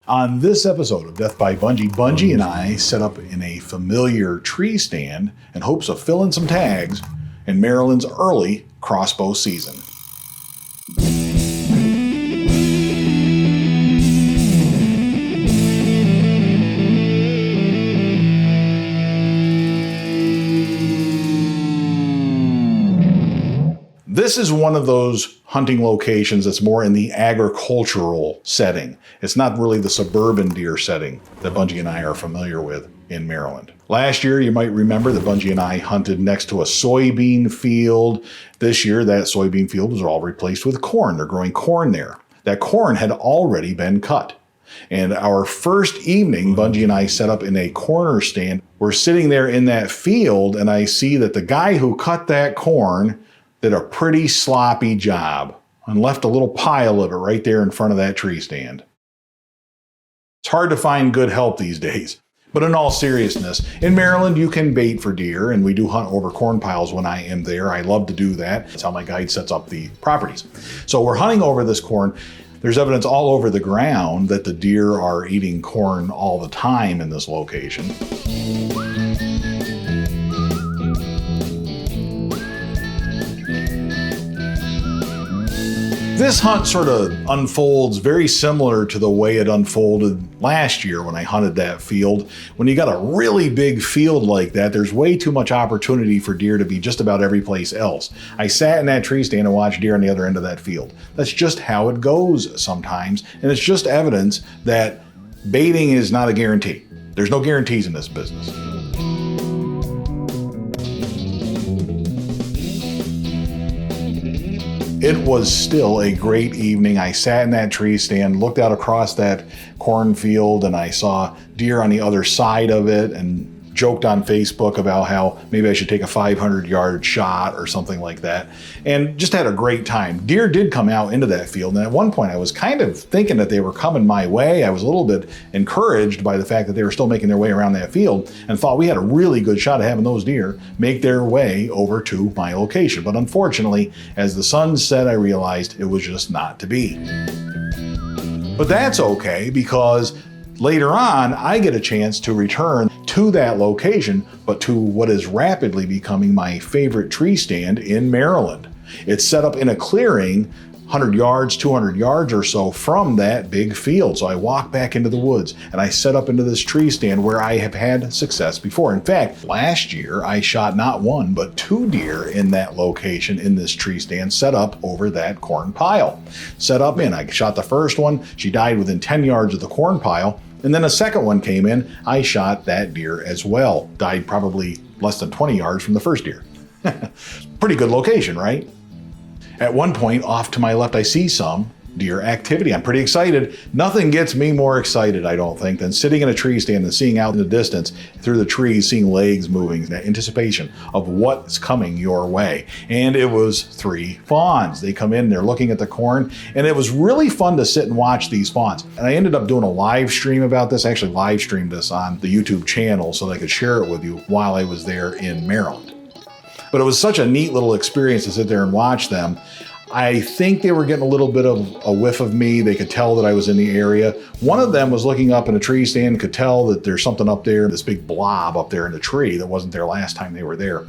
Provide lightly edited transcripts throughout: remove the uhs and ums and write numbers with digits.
On this episode of Death by Bunjie, Bunjie and I set up in a familiar tree stand in hopes of filling some tags in Maryland's early crossbow season. This is one of those hunting locations that's more in the agricultural setting. It's not really the suburban deer setting that Bunjie and I are familiar with in Maryland. Last year, you might remember that Bunjie and I hunted next to a soybean field. This year, that soybean field was all replaced with corn. They're growing corn there. That corn had already been cut. And our first evening, Bunjie and I set up in a corner stand. We're sitting there in that field, and I see that the guy who cut that corn did a pretty sloppy job and left a little pile of it right there in front of that tree stand. It's hard to find good help these days. But in all seriousness, in Maryland, you can bait for deer, and we do hunt over corn piles when I am there. I love to do that. That's how my guide sets up the properties. So we're hunting over this corn. There's evidence all over the ground that the deer are eating corn all the time in this location. This hunt sort of unfolds very similar to the way it unfolded last year when I hunted that field. When you got a really big field like that, there's way too much opportunity for deer to be just about every place else. I sat in that tree stand and watched deer on the other end of that field. That's just how it goes sometimes, and it's just evidence that baiting is not a guarantee. There's no guarantees in this business. It was still a great evening. I sat in that tree stand, looked out across that cornfield, and I saw deer on the other side of it and joked on Facebook about how maybe I should take a 500-yard shot or something like that, and just had a great time. Deer did come out into that field, and at one point I was kind of thinking that they were coming my way. I was a little bit encouraged by the fact that they were still making their way around that field and thought we had a really good shot of having those deer make their way over to my location. But unfortunately, as the sun set, I realized it was just not to be. But that's okay, because later on, I get a chance to return to that location, but to what is rapidly becoming my favorite tree stand in Maryland. It's set up in a clearing 100 yards, 200 yards or so from that big field. So I walk back into the woods and I set up into this tree stand where I have had success before. In fact, last year I shot not one, but 2 deer in that location in this tree stand set up over that corn pile. Set up in, I shot the first one, she died within 10 yards of the corn pile. And then a second one came in, I shot that deer as well. Died probably less than 20 yards from the first deer. Pretty good location, right? At one point, off to my left, I see some deer activity. I'm pretty excited. Nothing gets me more excited, I don't think, than sitting in a tree stand and seeing out in the distance through the trees, seeing legs moving, that anticipation of what's coming your way. And it was 3 fawns. They come in, they're looking at the corn, and it was really fun to sit and watch these fawns. And I ended up doing a live stream about this. I actually live streamed this on the YouTube channel so that I could share it with you while I was there in Maryland. But it was such a neat little experience to sit there and watch them. I think they were getting a little bit of a whiff of me. They could tell that I was in the area. One of them was looking up in a tree stand, could tell that there's something up there, this big blob up there in the tree that wasn't there last time they were there.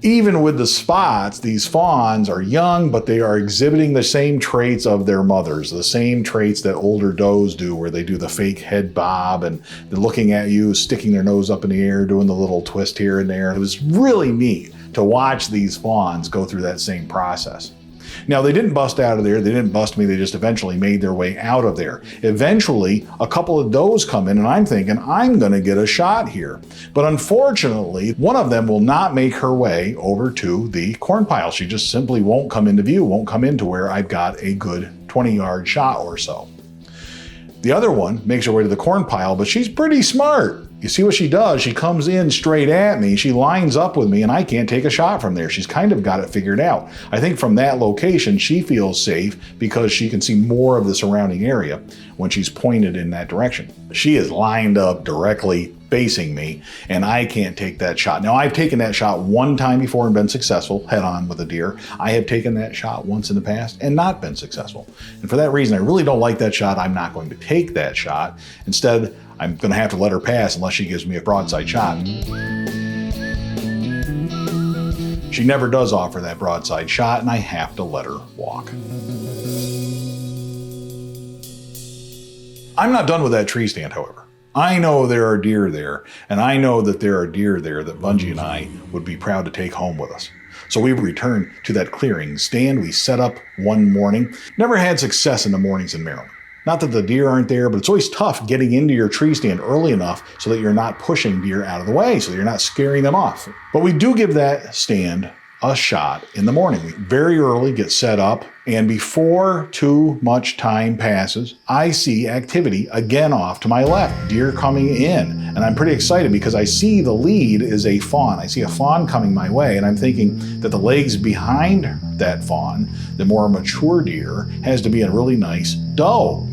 Even with the spots, these fawns are young, but they are exhibiting the same traits of their mothers, the same traits that older does do, where they do the fake head bob and they're looking at you, sticking their nose up in the air, doing the little twist here and there. It was really neat to watch these fawns go through that same process. Now, they didn't bust out of there. They didn't bust me. They just eventually made their way out of there. Eventually, a couple of does come in, and I'm thinking, I'm going to get a shot here. But unfortunately, one of them will not make her way over to the corn pile. She just simply won't come into view, won't come into where I've got a good 20-yard shot or so. The other one makes her way to the corn pile, but she's pretty smart. You see what she does? She comes in straight at me. She lines up with me, and I can't take a shot from there. She's kind of got it figured out. I think from that location, she feels safe because she can see more of the surrounding area when she's pointed in that direction. She is lined up directly facing me, and I can't take that shot. Now, I've taken that shot one time before and been successful, head on with a deer. I have taken that shot once in the past and not been successful. And for that reason, I really don't like that shot. I'm not going to take that shot. Instead, I'm going to have to let her pass unless she gives me a broadside shot. She never does offer that broadside shot, and I have to let her walk. I'm not done with that tree stand, however. I know there are deer there, and I know that there are deer there that Bunjie and I would be proud to take home with us. So we returned to that clearing stand we set up one morning. Never had success in the mornings in Maryland. Not that the deer aren't there, but it's always tough getting into your tree stand early enough so that you're not pushing deer out of the way, so you're not scaring them off. But we do give that stand a shot in the morning. We very early get set up, and before too much time passes, I see activity again off to my left, deer coming in. And I'm pretty excited because I see the lead is a fawn. I see a fawn coming my way, and I'm thinking that the legs behind that fawn, the more mature deer, has to be a really nice doe.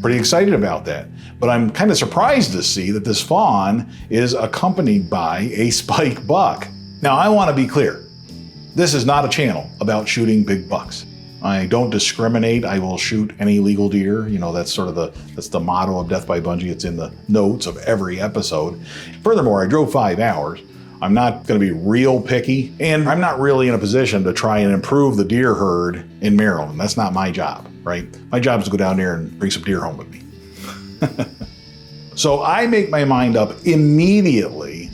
Pretty excited about that. But I'm kind of surprised to see that this fawn is accompanied by a spike buck. Now, I want to be clear. This is not a channel about shooting big bucks. I don't discriminate. I will shoot any legal deer. You know, that's the motto of Death by Bunjie. It's in the notes of every episode. Furthermore, I drove 5 hours. I'm not going to be real picky, and I'm not really in a position to try and improve the deer herd in Maryland. That's not my job, right? My job is to go down there and bring some deer home with me. So I make my mind up immediately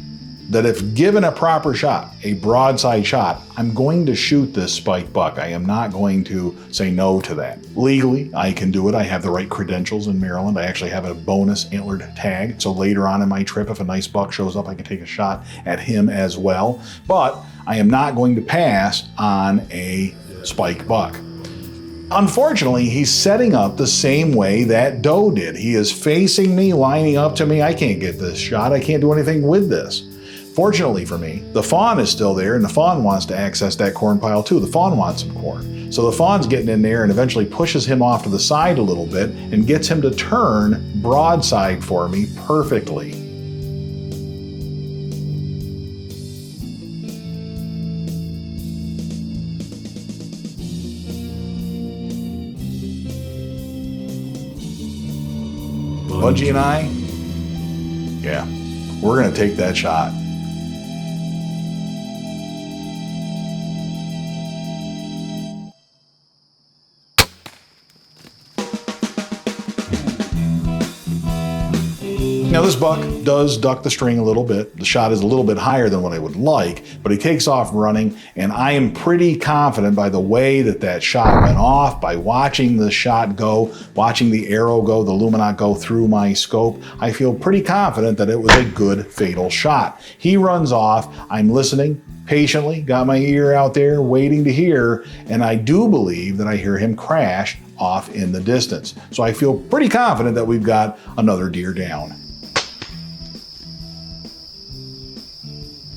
that if given a proper shot, a broadside shot, I'm going to shoot this spike buck. I am not going to say no to that. Legally, I can do it. I have the right credentials in Maryland. I actually have a bonus antlered tag. So later on in my trip, if a nice buck shows up, I can take a shot at him as well. But I am not going to pass on a spike buck. Unfortunately, he's setting up the same way that doe did. He is facing me, lining up to me. I can't get this shot. I can't do anything with this. Fortunately for me, the fawn is still there, and the fawn wants to access that corn pile too. The fawn wants some corn. So the fawn's getting in there and eventually pushes him off to the side a little bit and gets him to turn broadside for me perfectly. Bunjie and I, yeah, we're going to take that shot. Now this buck does duck the string a little bit. The shot is a little bit higher than what I would like, but he takes off running, and I am pretty confident by the way that that shot went off, by watching the shot go, watching the arrow go, the luminot go through my scope. I feel pretty confident that it was a good fatal shot. He runs off. I'm listening patiently, got my ear out there waiting to hear, and I do believe that I hear him crash off in the distance. So I feel pretty confident that we've got another deer down.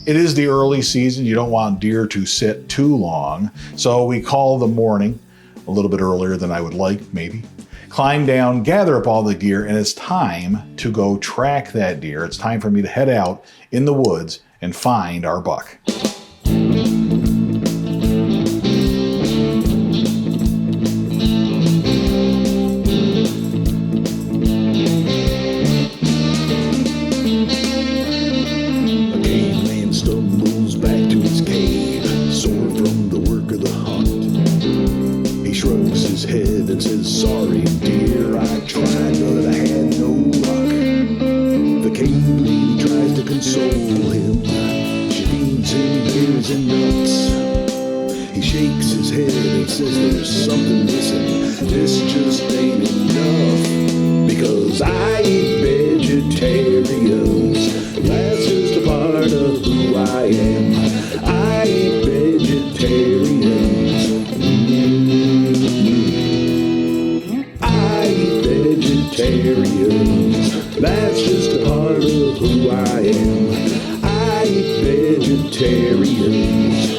It is the early season. You don't want deer to sit too long. So we call the morning a little bit earlier than I would like, maybe. Climb down, gather up all the gear, and it's time to go track that deer. It's time for me to head out in the woods and find our buck. And says, sorry dear, I tried but I had no luck. The cave lady tries to console him. She feeds him beers and nuts. He shakes his head and says there's something missing. This just ain't enough. Because I eat vegetarians. That's just a part of who I am. I eat vegetarians. Vegetarians. That's just a part of who I am. I eat vegetarians.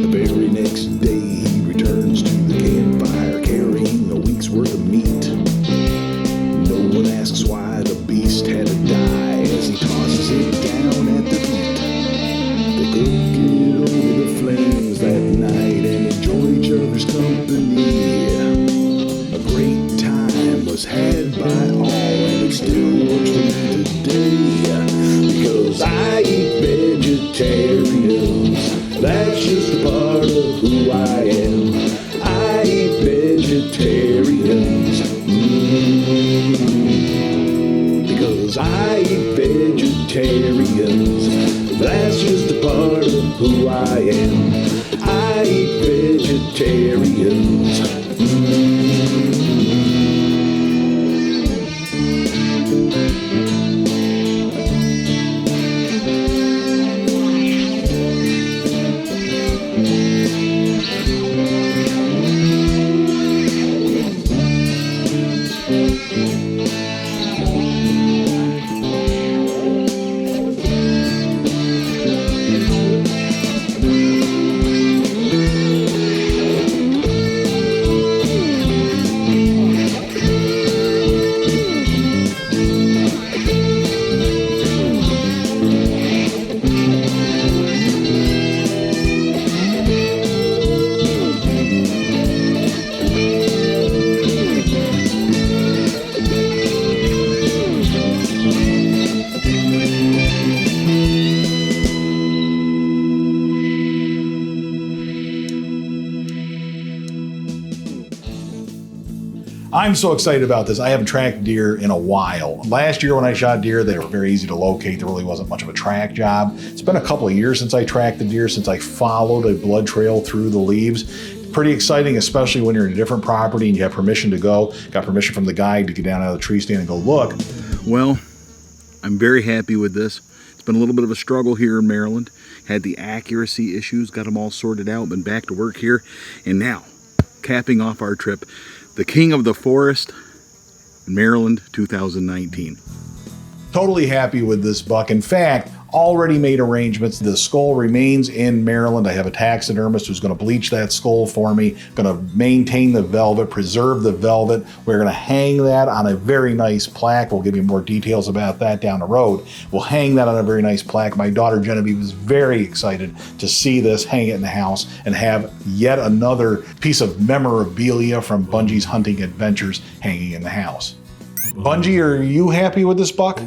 The very next day he returns to the campfire carrying a week's worth of meat. No one asks why the beast had to die as he tosses it down at the feet. They cook it over the flames that night and enjoy each other's company. A great time was had by all and it still works for me today. Because I eat vegetarians. That's just a part of who I am. I eat vegetarians. Because I eat vegetarians. That's just a part of who I am. I eat vegetarians. I'm so excited about this. I haven't tracked deer in a while. Last year when I shot deer, they were very easy to locate. There really wasn't much of a track job. It's been a couple of years since I tracked the deer, since I followed a blood trail through the leaves. Pretty exciting, especially when you're in a different property and you have permission to go. Got permission from the guide to get down out of the tree stand and go look. Well, I'm very happy with this. It's been a little bit of a struggle here in Maryland. Had the accuracy issues, got them all sorted out, been back to work here. And now, capping off our trip, the King of the Forest, Maryland 2019. Totally happy with this buck. In fact, already made arrangements. The skull remains in Maryland. I have a taxidermist who's going to bleach that skull for me, going to maintain the velvet, preserve the velvet. We're going to hang that on a very nice plaque. We'll give you more details about that down the road. We'll hang that on a very nice plaque. My daughter Genevieve is very excited to see this, hang it in the house, and have yet another piece of memorabilia from Bunjie's hunting adventures hanging in the house. Bunjie, are you happy with this buck?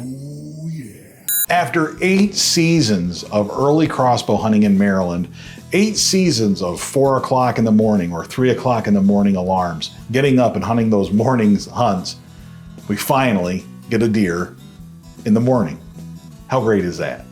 After 8 seasons of early crossbow hunting in Maryland, 8 seasons of 4 o'clock in the morning or 3 o'clock in the morning alarms, getting up and hunting those mornings hunts, we finally get a deer in the morning. How great is that?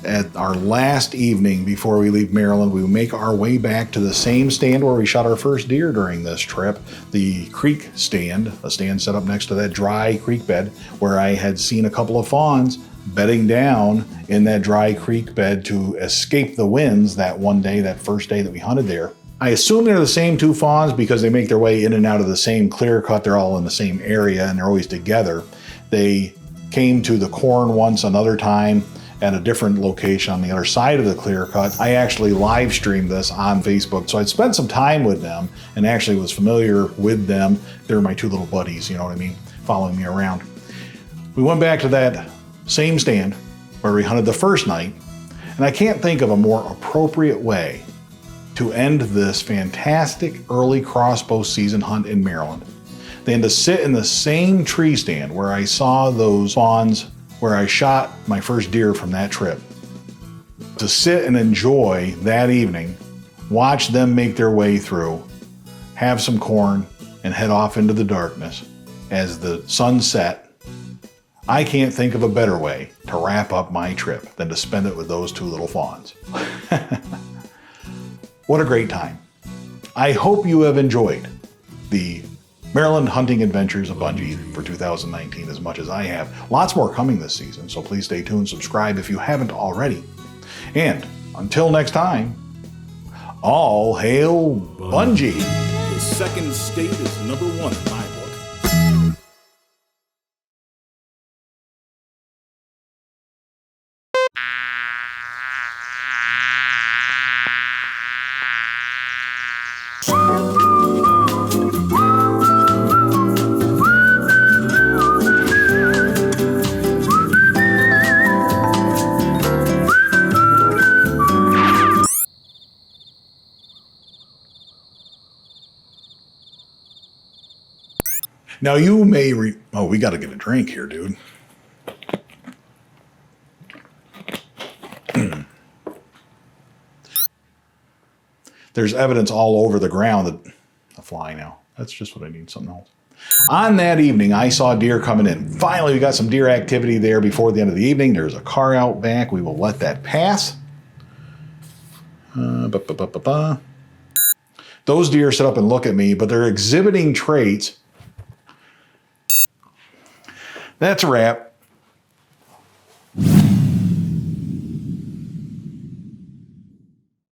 At our last evening before we leave Maryland, we make our way back to the same stand where we shot our first deer during this trip, the creek stand, a stand set up next to that dry creek bed where I had seen a couple of fawns bedding down in that dry creek bed to escape the winds that one day, that first day that we hunted there. I assume they're the same 2 fawns because they make their way in and out of the same clear cut. They're all in the same area and they're always together. They came to the corn once another time at a different location on the other side of the clear cut. I actually live streamed this on Facebook, so I'd spent some time with them and actually was familiar with them. They're my 2 little buddies, you know what I mean, following me around. We went back to that same stand where we hunted the first night, and I can't think of a more appropriate way to end this fantastic early crossbow season hunt in Maryland than to sit in the same tree stand where I saw those fawns, where I shot my first deer from that trip. To sit and enjoy that evening, watch them make their way through, have some corn, and head off into the darkness as the sun set. I can't think of a better way to wrap up my trip than to spend it with those 2 little fawns. What a great time. I hope you have enjoyed the Maryland hunting adventures of Bunjie for 2019 as much as I have. Lots more coming this season, so please stay tuned, subscribe if you haven't already. And until next time, all hail Bunjie! The second state is number one in my book. Now you may oh, we got to get a drink here, dude. There's evidence all over the ground that a fly now. That's just what I need, something else. On that evening, I saw deer coming in. Finally, we got some deer activity there before the end of the evening. There's a car out back. We will let that pass. Those deer sit up and look at me, but they're exhibiting traits. That's a wrap.